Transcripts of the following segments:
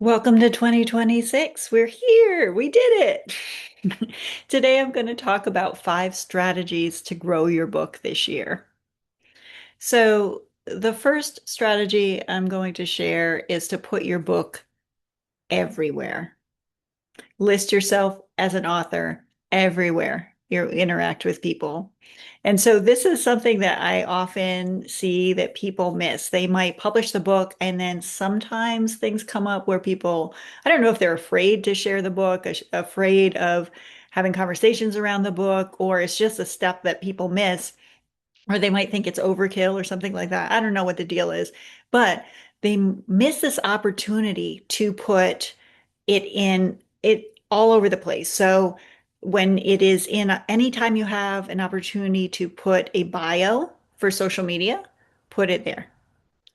Welcome to 2026. We're here. We did it. Today, I'm going to talk about 5 strategies to grow your book this year. So, the first strategy I'm going to share is to put your book everywhere. List yourself as an author everywhere you interact with people. And so this is something that I often see that people miss. They might publish the book, and then sometimes things come up where people, I don't know if they're afraid to share the book, afraid of having conversations around the book, or it's just a step that people miss, or they might think it's overkill or something like that. I don't know what the deal is, but they miss this opportunity to put it all over the place. So when it is anytime you have an opportunity to put a bio for social media, put it there.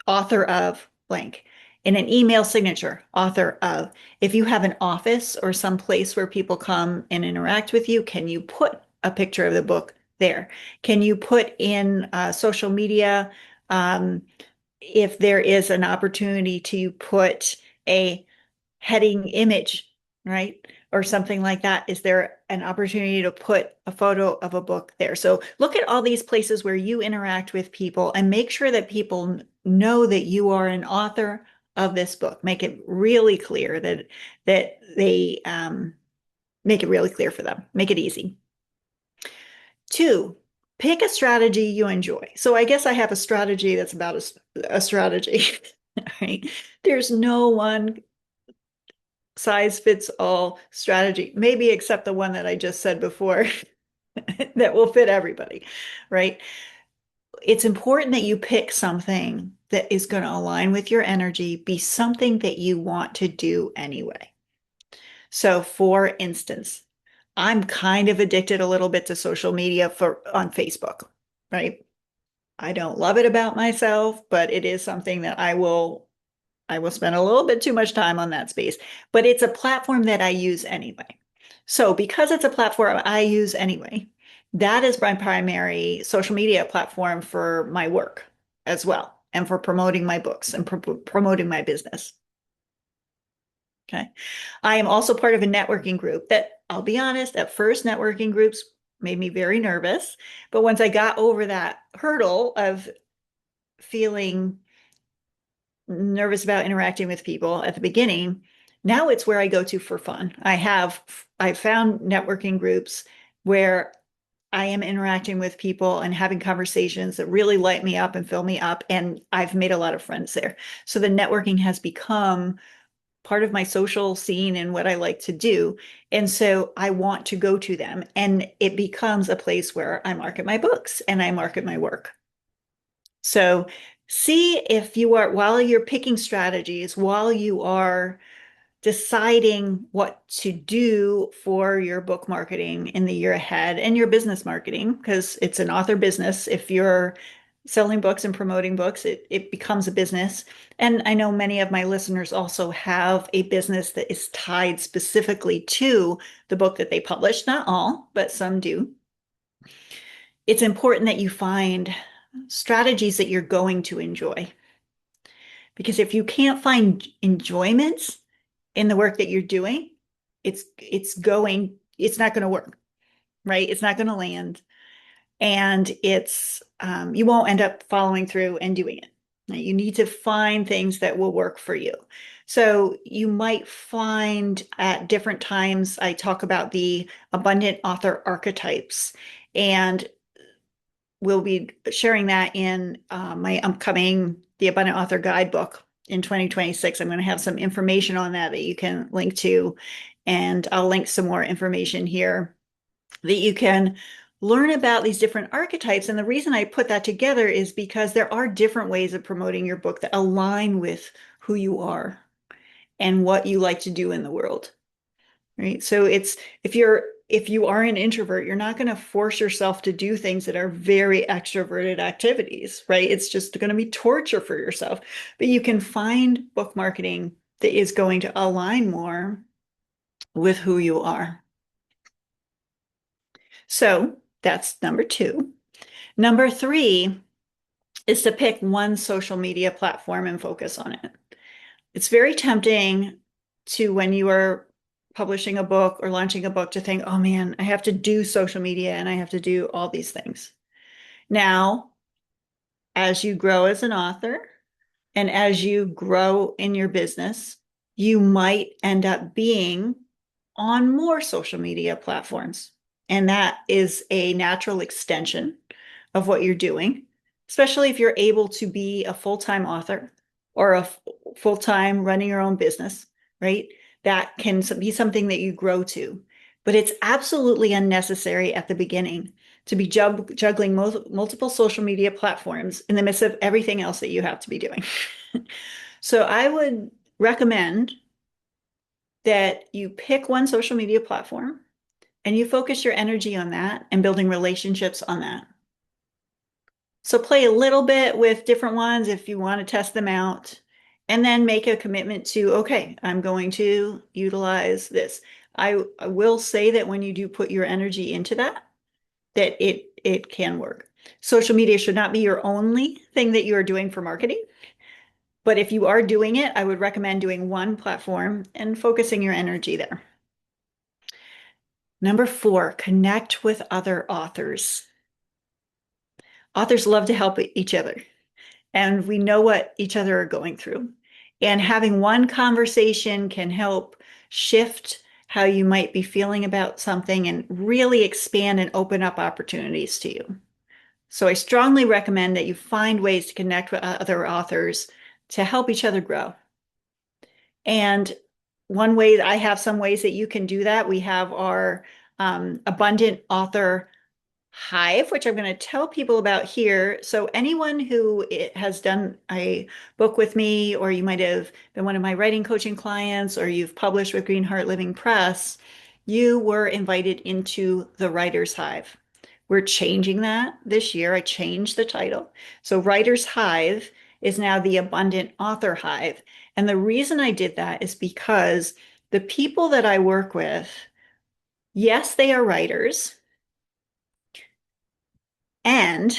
Author of blank. In an email signature, author of. If you have an office or some place where people come and interact with you, can you put a picture of the book there? Can you put in social media if there is an opportunity to put a heading image, right? Or something like that. Is there an opportunity to put a photo of a book there? So look at all these places where you interact with people and make sure that people know that you are an author of this book. Make it really clear that they make it really clear for them. Make it easy. 2, pick a strategy you enjoy. So I guess I have a strategy that's about a strategy, right? There's no one size fits all strategy, maybe except the one that I just said before that will fit everybody, right? It's important that you pick something that is going to align with your energy, be something that you want to do anyway. So, for instance, I'm kind of addicted a little bit to social media on Facebook, right? I don't love it about myself, but it is something that I will spend a little bit too much time on that space, but it's a platform that I use anyway. So because it's a platform I use anyway, that is my primary social media platform for my work as well, and for promoting my books and promoting my business. Okay. I am also part of a networking group that, I'll be honest, at first networking groups made me very nervous. But once I got over that hurdle of feeling nervous about interacting with people at the beginning, now it's where I go to for fun. I found networking groups where I am interacting with people and having conversations that really light me up and fill me up, and I've made a lot of friends there. So the networking has become part of my social scene and what I like to do. And so I want to go to them, and it becomes a place where I market my books and I market my work. So see if you are, while you're picking strategies, while you are deciding what to do for your book marketing in the year ahead and your business marketing, because it's an author business. If you're selling books and promoting books, it becomes a business. And I know many of my listeners also have a business that is tied specifically to the book that they publish. Not all, but some do. It's important that you find strategies that you're going to enjoy. Because if you can't find enjoyment in the work that you're doing, it's not going to work, right? It's not going to land, and it's you won't end up following through and doing it. Right? You need to find things that will work for you. So you might find at different times, I talk about the abundant author archetypes, and we'll be sharing that in my upcoming The Abundant Author Guidebook in 2026. I'm going to have some information on that you can link to, and I'll link some more information here that you can learn about these different archetypes. And the reason I put that together is because there are different ways of promoting your book that align with who you are and what you like to do in the world. Right. So it's if you are an introvert, you're not going to force yourself to do things that are very extroverted activities, right? It's just going to be torture for yourself. But you can find book marketing that is going to align more with who you are. So that's number 2. Number 3 is to pick one social media platform and focus on it. It's very tempting to when you are publishing a book or launching a book to think, oh man, I have to do social media and I have to do all these things. Now, as you grow as an author and as you grow in your business, you might end up being on more social media platforms. And that is a natural extension of what you're doing, especially if you're able to be a full-time author or a full-time running your own business, right? That can be something that you grow to. But it's absolutely unnecessary at the beginning to be juggling multiple social media platforms in the midst of everything else that you have to be doing. So I would recommend that you pick one social media platform and you focus your energy on that and building relationships on that. So play a little bit with different ones if you want to test them out, and then make a commitment to, okay, I'm going to utilize this. I will say that when you do put your energy into that, that it can work. Social media should not be your only thing that you are doing for marketing. But if you are doing it, I would recommend doing one platform and focusing your energy there. Number 4, connect with other authors. Authors love to help each other, and we know what each other are going through. And having one conversation can help shift how you might be feeling about something and really expand and open up opportunities to you. So I strongly recommend that you find ways to connect with other authors to help each other grow. And one way, I have some ways that you can do that. We have our Abundant Author Hive, which I'm going to tell people about here. So anyone who has done a book with me, or you might have been one of my writing coaching clients, or you've published with Green Heart Living Press, you were invited into the Writer's Hive. We're changing that this year. I changed the title. So Writer's Hive is now the Abundant Author Hive. And the reason I did that is because the people that I work with, yes, they are writers, and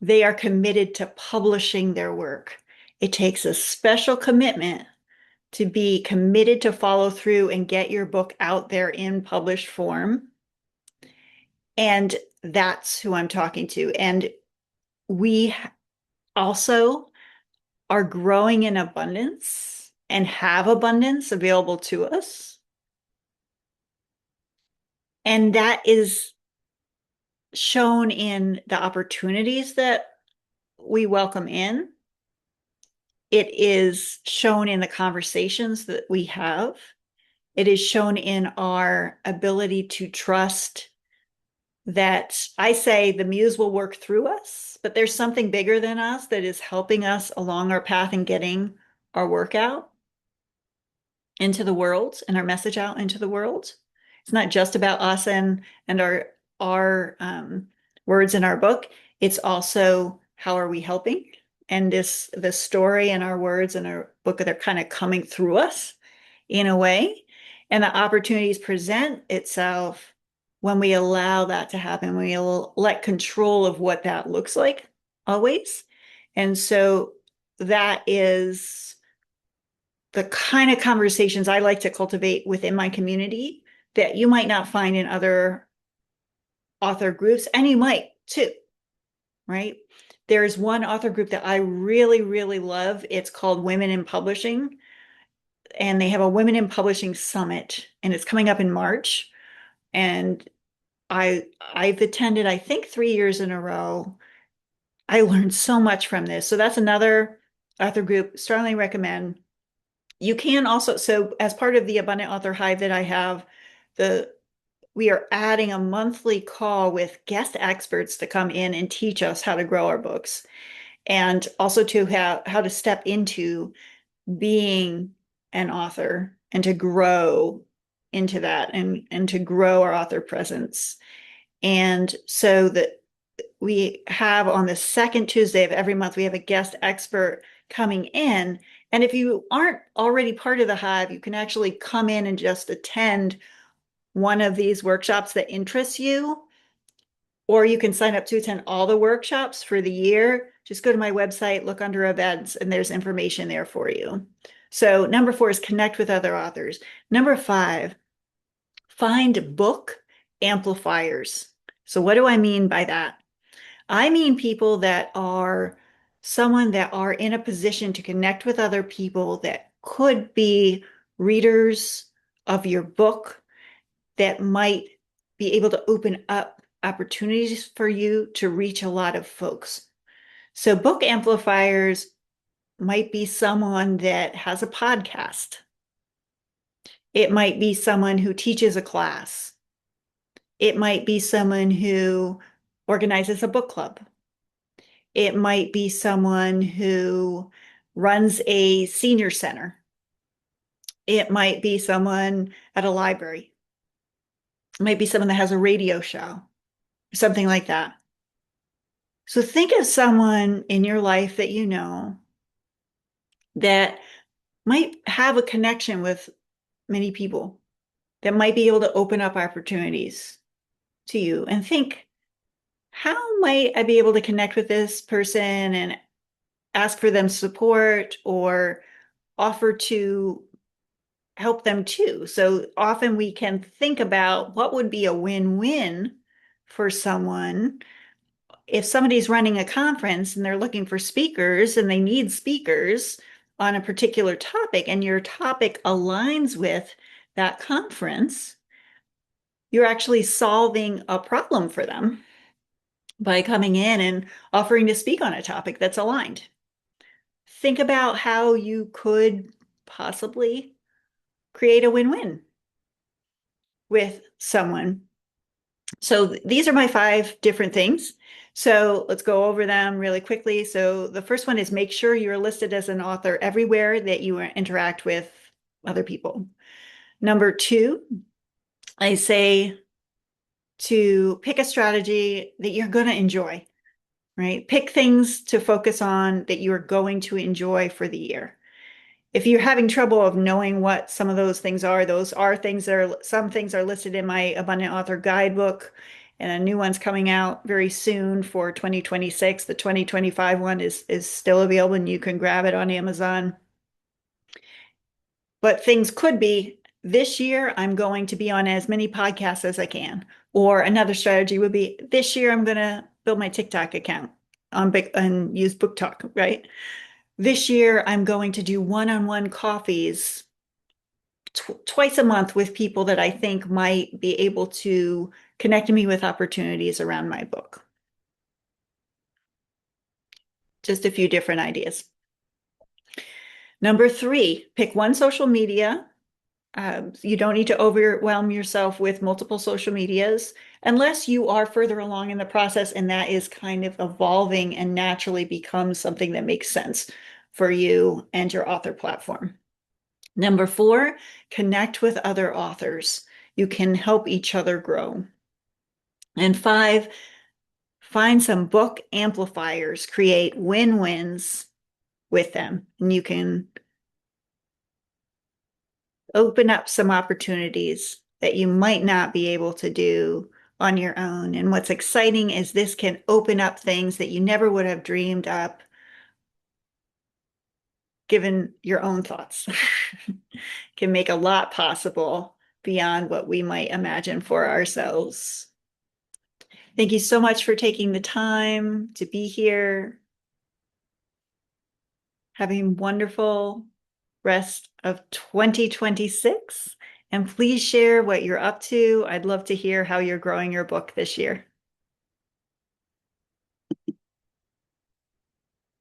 they are committed to publishing their work. It takes a special commitment to be committed to follow through and get your book out there in published form. And that's who I'm talking to. And we also are growing in abundance and have abundance available to us. And that is shown in the opportunities that we welcome in. It is shown in the conversations that we have. It is shown in our ability to trust that I say the muse will work through us, but there's something bigger than us that is helping us along our path and getting our work out into the world and our message out into the world. It's not just about us and our words in our book. It's also how are we helping? And the story and our words in our book, they're kind of coming through us in a way. And the opportunities present itself when we allow that to happen, when we let control of what that looks like always. And so that is the kind of conversations I like to cultivate within my community that you might not find in other author groups, and you might too, right? There's one author group that I really, really love. It's called Women in Publishing, and they have a Women in Publishing Summit, and it's coming up in March. And I've attended, I think, 3 years in a row. I learned so much from this. So that's another author group. Strongly recommend. You can also, so as part of the Abundant Author Hive that I have, we are adding a monthly call with guest experts to come in and teach us how to grow our books, and also to how to step into being an author and to grow into that and to grow our author presence. And so that we have on the second Tuesday of every month, we have a guest expert coming in. And if you aren't already part of the Hive, you can actually come in and just attend one of these workshops that interests you, or you can sign up to attend all the workshops for the year. just go to my website, look under events, and there's information there for you. So number 4 is connect with other authors. Number 5, find book amplifiers. So what do I mean by that? I mean people that are someone that are in a position to connect with other people that could be readers of your book that might be able to open up opportunities for you to reach a lot of folks. So book amplifiers might be someone that has a podcast. It might be someone who teaches a class. It might be someone who organizes a book club. It might be someone who runs a senior center. It might be someone at a library. It might be someone that has a radio show, something like that. So think of someone in your life that you know that might have a connection with many people, that might be able to open up opportunities to you, and think, how might I be able to connect with this person and ask for them support or offer to help them too? So often we can think about what would be a win-win for someone. If somebody's running a conference and they're looking for speakers and they need speakers on a particular topic, and your topic aligns with that conference, you're actually solving a problem for them by coming in and offering to speak on a topic that's aligned. Think about how you could possibly create a win-win with someone. So these are my 5 different things. So let's go over them really quickly. So the first one is make sure you're listed as an author everywhere that you interact with other people. Number 2, I say to pick a strategy that you're going to enjoy, right? Pick things to focus on that you're going to enjoy for the year. If you're having trouble of knowing what some of those things are, some things are listed in my Abundant Author Guidebook, and a new one's coming out very soon for 2026. The 2025 one is still available and you can grab it on Amazon. But things could be, this year I'm going to be on as many podcasts as I can. Or another strategy would be, this year I'm going to build my TikTok account and use Book Talk, right? This year I'm going to do one-on-one coffees twice a month with people that I think might be able to connect me with opportunities around my book. Just a few different ideas. Number 3, pick one social media. You don't need to overwhelm yourself with multiple social medias unless you are further along in the process and that is kind of evolving and naturally becomes something that makes sense for you and your author platform. Number 4, connect with other authors. You can help each other grow. And 5, find some book amplifiers, create win-wins with them, and you can open up some opportunities that you might not be able to do on your own. And what's exciting is this can open up things that you never would have dreamed up given your own thoughts. Can make a lot possible beyond what we might imagine for ourselves. Thank you so much for taking the time to be here. Having wonderful rest of 2026. And please share what you're up to. I'd love to hear how you're growing your book this year.